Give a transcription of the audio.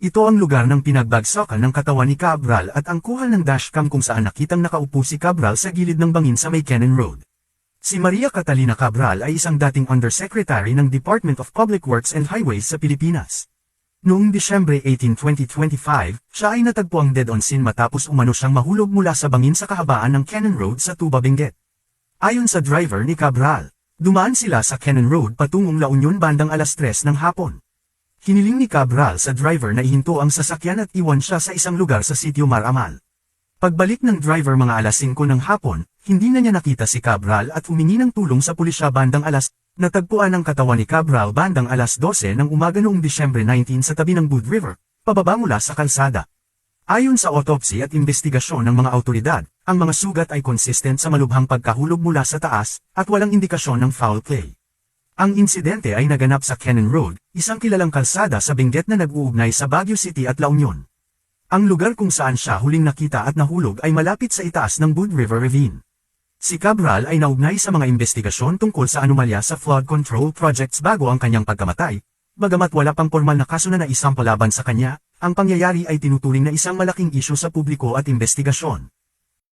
Ito ang lugar ng pinagbagsakan ng katawan ni Cabral at ang kuha ng dashcam kung saan nakitang nakaupo si Cabral sa gilid ng bangin sa May Cannon Road. Si Maria Catalina Cabral ay isang dating Undersecretary ng Department of Public Works and Highways sa Pilipinas. Noong Disyembre 18, 2025, siya ay natagpuang dead on scene matapos umano siyang mahulog mula sa bangin sa kahabaan ng Cannon Road sa Tuba, Benguet. Ayon sa driver ni Cabral, dumaan sila sa Cannon Road patungong La Union bandang alas 3 ng hapon. Hiniling ni Cabral sa driver na ihinto ang sasakyan at iwan siya sa isang lugar sa sitio Maramal. Pagbalik ng driver mga alas 5 ng hapon, hindi na niya nakita si Cabral at humingi ng tulong sa pulisya bandang natagpuan ang katawan ni Cabral bandang alas 12 ng umaga noong Disyembre 19 sa tabi ng Bud River, pababa mula sa kalsada. Ayon sa autopsy at investigasyon ng mga awtoridad, ang mga sugat ay consistent sa malubhang pagkahulog mula sa taas at walang indikasyon ng foul play. Ang insidente ay naganap sa Cannon Road, isang kilalang kalsada sa Benguet na nag-uugnay sa Baguio City at La Union. Ang lugar kung saan siya huling nakita at nahulog ay malapit sa itaas ng Bud River Ravine. Si Cabral ay naugnay sa mga investigasyon tungkol sa anomalya sa flood control projects bago ang kanyang pagkamatay. Bagamat wala pang formal na kaso na naisampa laban sa kanya, ang pangyayari ay tinuturing na isang malaking isyu sa publiko at investigasyon.